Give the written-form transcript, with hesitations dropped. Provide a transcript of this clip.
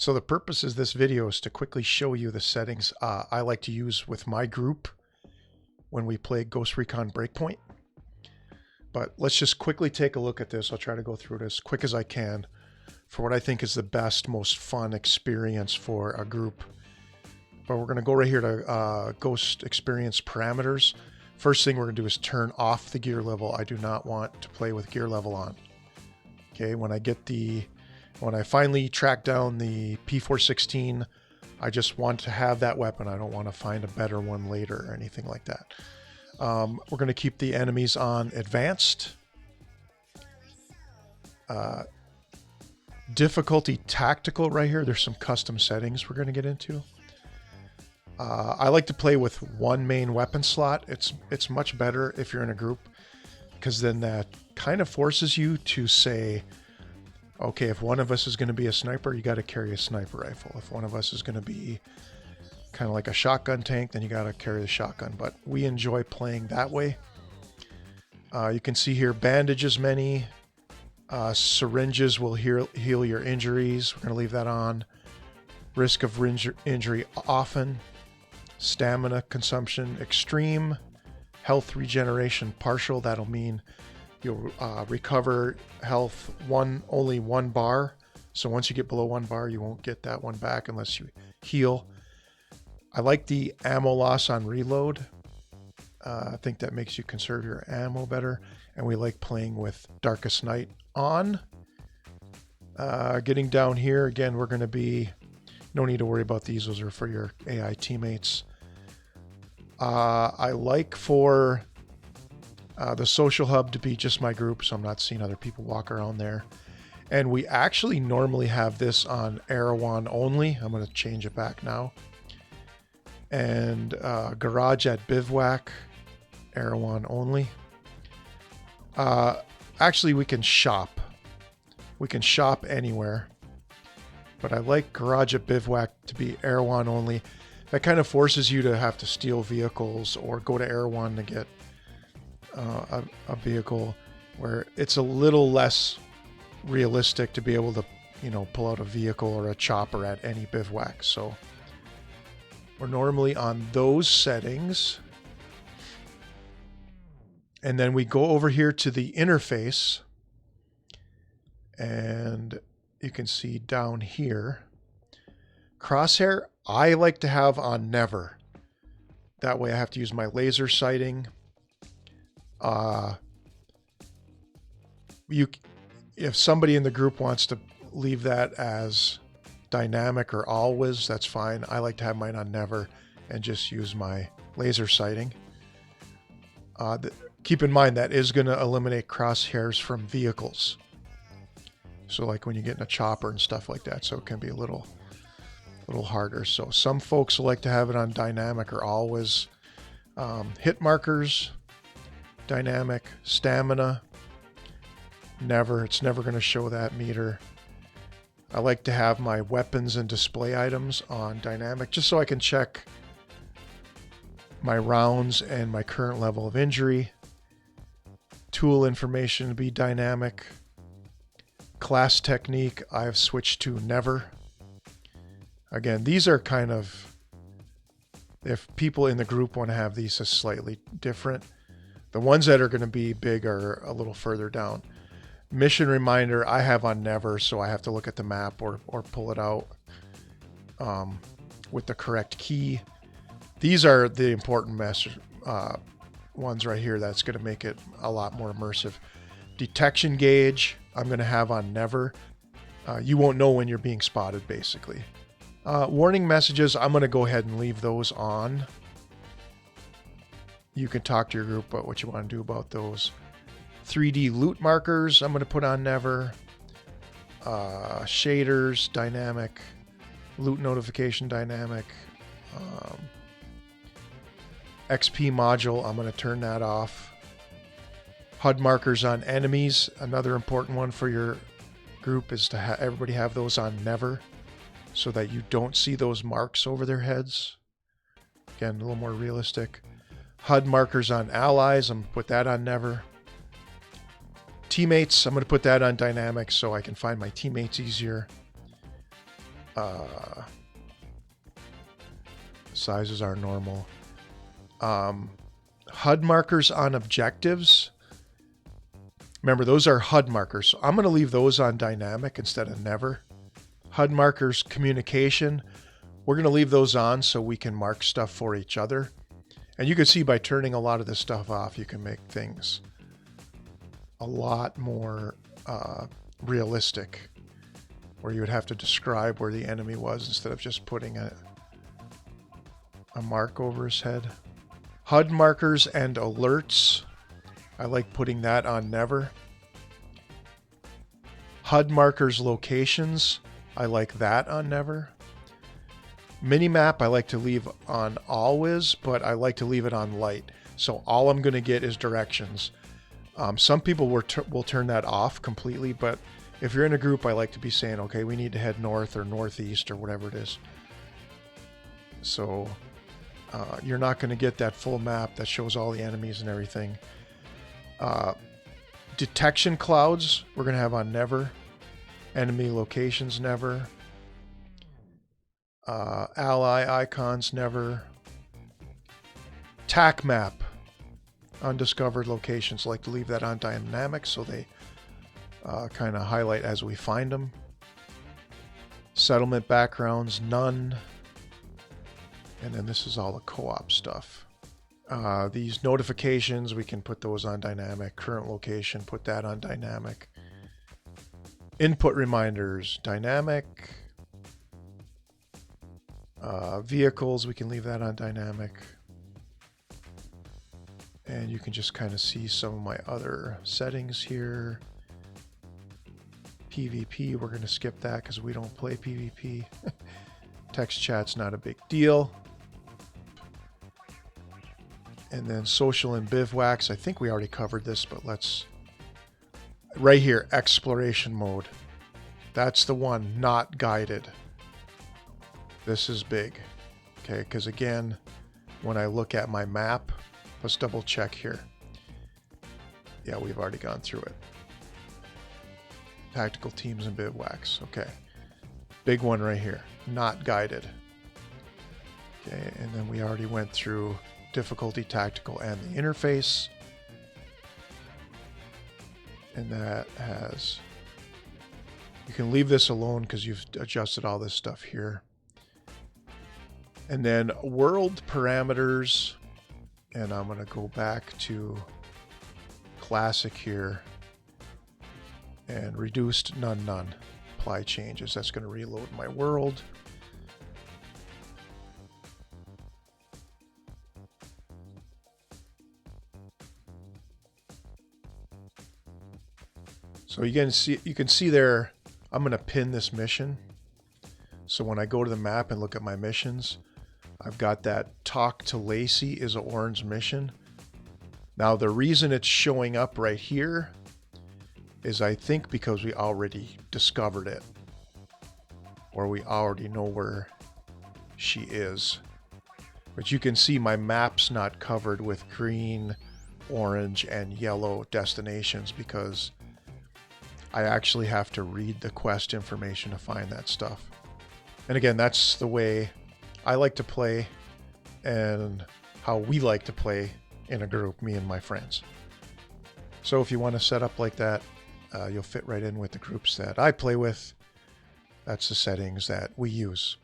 So the purpose of this video is to quickly show you the settings I like to use with my group when we play Ghost Recon Breakpoint. But let's just quickly take a look at this. I'll try to go through it as quick as I can for what I think is the best, most fun experience for a group. But we're going to go right here to Ghost Experience Parameters. First thing we're going to do is turn off the gear level. I do not want to play with gear level on. Okay, when I finally track down the P416, I just want to have that weapon. I don't want to find a better one later or anything like that. We're going to keep the enemies on advanced. Difficulty tactical right here. There's some custom settings we're going to get into. I like to play with one main weapon slot. It's much better if you're in a group, because then that kind of forces you to say, okay, if one of us is going to be a sniper, you got to carry a sniper rifle. If one of us is going to be kind of like a shotgun tank, then you got to carry the shotgun. But we enjoy playing that way. You can see here, bandages many. Syringes will heal your injuries. We're going to leave that on. Risk of injury often. Stamina consumption extreme. Health regeneration partial. That'll mean you'll recover health only one bar. So once you get below 1 bar, you won't get that one back unless you heal. I like the ammo loss on reload. I think that makes you conserve your ammo better. And we like playing with Darkest Night on. Getting down here, again, we're going to be... No need to worry about these. Those are for your AI teammates. I like for the social hub to be just my group, so I'm not seeing other people walk around there. And we actually normally have this on Erewhon only. I'm going to change it back now. And garage at bivouac, Erewhon only. Actually, we can shop. We can shop anywhere. But I like garage at bivouac to be Erewhon only. That kind of forces you to have to steal vehicles or go to Erewhon to get a vehicle, where it's a little less realistic to be able to, pull out a vehicle or a chopper at any bivouac. So we're normally on those settings. And then we go over here to the interface, and you can see down here, crosshair, I like to have on never. That way I have to use my laser sighting. If somebody in the group wants to leave that as dynamic or always, that's fine. I like to have mine on never and just use my laser sighting. Keep in mind that is going to eliminate crosshairs from vehicles. So like when you get in a chopper and stuff like that, so it can be a little harder. So some folks like to have it on dynamic or always. Hit markers, dynamic, stamina, never. It's never going to show that meter. I like to have my weapons and display items on dynamic just so I can check my rounds and my current level of injury. Tool information to be dynamic. Class technique, I've switched to never. Again, these are kind of, if people in the group want to have these as slightly different. The ones that are going to be big are a little further down. Mission reminder, I have on never, so I have to look at the map or pull it out with the correct key. These are the important ones right here. That's going to make it a lot more immersive. Detection gauge, I'm going to have on never. You won't know when you're being spotted, basically. Warning messages, I'm going to go ahead and leave those on. You can talk to your group about what you want to do about those. 3D loot markers, I'm going to put on never. Shaders, dynamic. Loot notification, dynamic. XP module, I'm going to turn that off. HUD markers on enemies, another important one for your group is to everybody have those on never, so that you don't see those marks over their heads. Again, a little more realistic. HUD markers on allies, I'm going to put that on never. Teammates, I'm going to put that on dynamic so I can find my teammates easier. Sizes are normal. HUD markers on objectives. Remember, those are HUD markers. So I'm going to leave those on dynamic instead of never. HUD markers communication. We're going to leave those on so we can mark stuff for each other. And you can see by turning a lot of this stuff off, you can make things a lot more realistic, where you would have to describe where the enemy was instead of just putting a mark over his head. HUD markers and alerts. I like putting that on never. HUD markers locations. I like that on never. Minimap I like to leave on always, but I like to leave it on light. So all I'm going to get is directions. Some people will turn that off completely, but if you're in a group, I like to be saying, okay, we need to head north or northeast or whatever it is. So you're not going to get that full map that shows all the enemies and everything. Detection clouds we're going to have on never. Enemy locations never. Ally icons never. TAC map, undiscovered locations, like to leave that on dynamic so they kind of highlight as we find them. Settlement backgrounds, none. And then this is all the co-op stuff. These notifications, we can put those on dynamic. Current location, put that on dynamic. Input reminders, dynamic. Vehicles, we can leave that on dynamic. And you can just kind of see some of my other settings here. PvP, we're going to skip that because we don't play PvP. Text chat's not a big deal. And then social and bivouacs, I think we already covered this, but let's... Right here, exploration mode. That's the one, not guided. This is big. Okay, because again, when I look at my map, let's double check here. Yeah, we've already gone through it. Tactical teams and bivouacs. Okay. Big one right here. Not guided. Okay, and then we already went through difficulty, tactical, and the interface. And that has... You can leave this alone because you've adjusted all this stuff here. And then world parameters. And I'm going to go back to classic here. And reduced none. Apply changes. That's going to reload my world. So you can see there, I'm going to pin this mission. So when I go to the map and look at my missions, I've got that talk to Lacey is an orange mission. Now the reason it's showing up right here is I think because we already discovered it, or we already know where she is. But you can see my map's not covered with green, orange, and yellow destinations because I actually have to read the quest information to find that stuff. And again, that's the way I like to play and how we like to play in a group, me and my friends. So if you want to set up like that, you'll fit right in with the groups that I play with. That's the settings that we use.